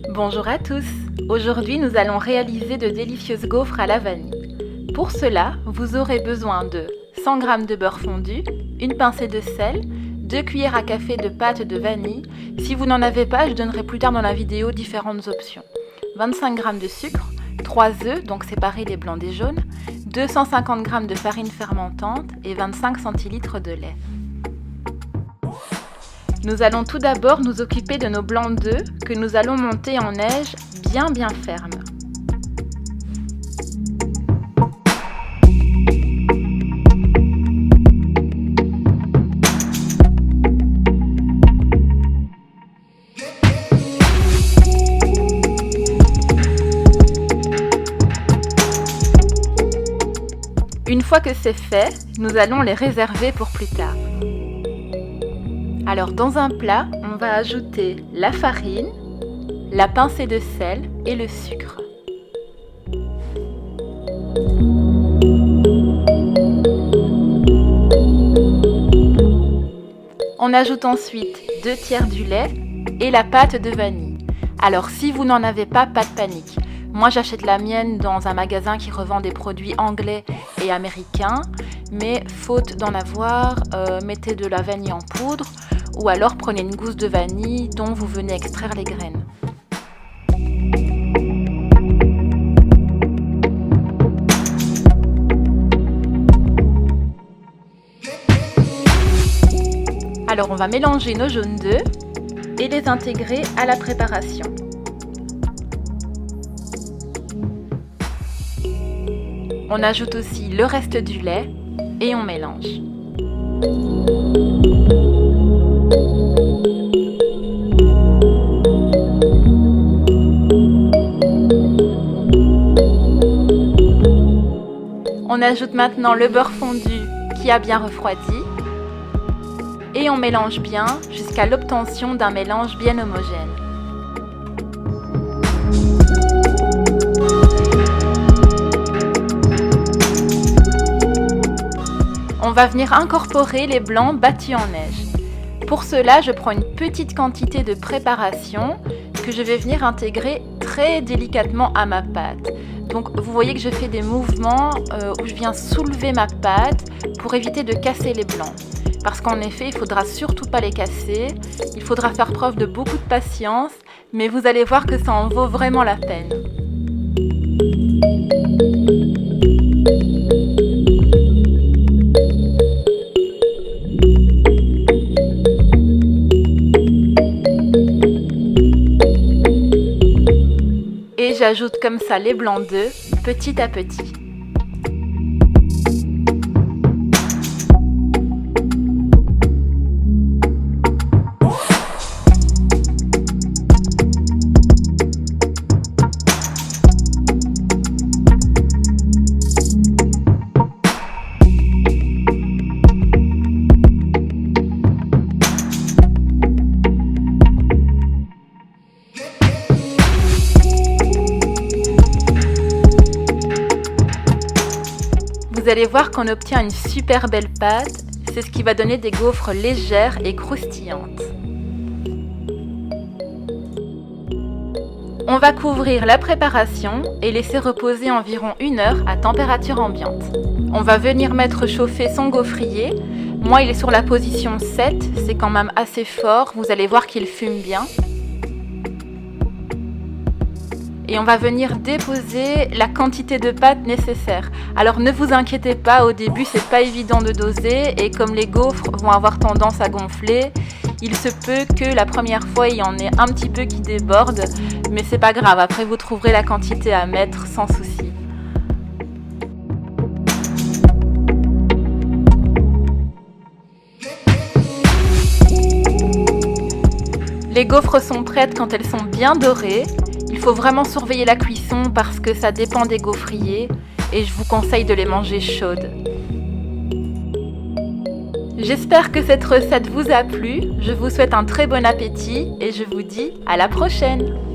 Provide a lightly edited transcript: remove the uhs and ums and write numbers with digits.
Bonjour à tous. Aujourd'hui, nous allons réaliser de délicieuses gaufres à la vanille. Pour cela, vous aurez besoin de 100 g de beurre fondu, une pincée de sel, 2 cuillères à café de pâte de vanille. Si vous n'en avez pas, je donnerai plus tard dans la vidéo différentes options. 25 g de sucre, 3 œufs, donc séparer les blancs des jaunes, 250 g de farine fermentante et 25 centilitres de lait. Nous allons tout d'abord nous occuper de nos blancs d'œufs que nous allons monter en neige bien ferme. Une fois que c'est fait, nous allons les réserver pour plus tard. Alors dans un plat, on va ajouter la farine, la pincée de sel et le sucre. On ajoute ensuite 2 tiers du lait et la pâte de vanille. Alors si vous n'en avez pas de panique. Moi j'achète la mienne dans un magasin qui revend des produits anglais et américains, mais faute d'en avoir, mettez de la vanille en poudre ou alors prenez une gousse de vanille dont vous venez extraire les graines. Alors on va mélanger nos jaunes d'œufs et les intégrer à la préparation. On ajoute aussi le reste du lait et on mélange. On ajoute maintenant le beurre fondu qui a bien refroidi et on mélange bien jusqu'à l'obtention d'un mélange bien homogène. On va venir incorporer les blancs battus en neige. Pour cela, je prends une petite quantité de préparation que je vais venir intégrer très délicatement à ma pâte. Donc vous voyez que je fais des mouvements où je viens soulever ma pâte pour éviter de casser les blancs. Parce qu'en effet, il ne faudra surtout pas les casser, il faudra faire preuve de beaucoup de patience, mais vous allez voir que ça en vaut vraiment la peine. Et j'ajoute comme ça les blancs d'œufs petit à petit. Vous allez voir qu'on obtient une super belle pâte, c'est ce qui va donner des gaufres légères et croustillantes. On va couvrir la préparation et laisser reposer environ 1 heure à température ambiante. On va venir mettre chauffer son gaufrier. Moi il est sur la position 7, c'est quand même assez fort, vous allez voir qu'il fume bien. Et on va venir déposer la quantité de pâte nécessaire. Alors ne vous inquiétez pas, au début c'est pas évident de doser et comme les gaufres vont avoir tendance à gonfler, il se peut que la première fois il y en ait un petit peu qui déborde, mais c'est pas grave, après vous trouverez la quantité à mettre sans souci. Les gaufres sont prêtes quand elles sont bien dorées. Il faut vraiment surveiller la cuisson parce que ça dépend des gaufriers et je vous conseille de les manger chaudes. J'espère que cette recette vous a plu, je vous souhaite un très bon appétit et je vous dis à la prochaine!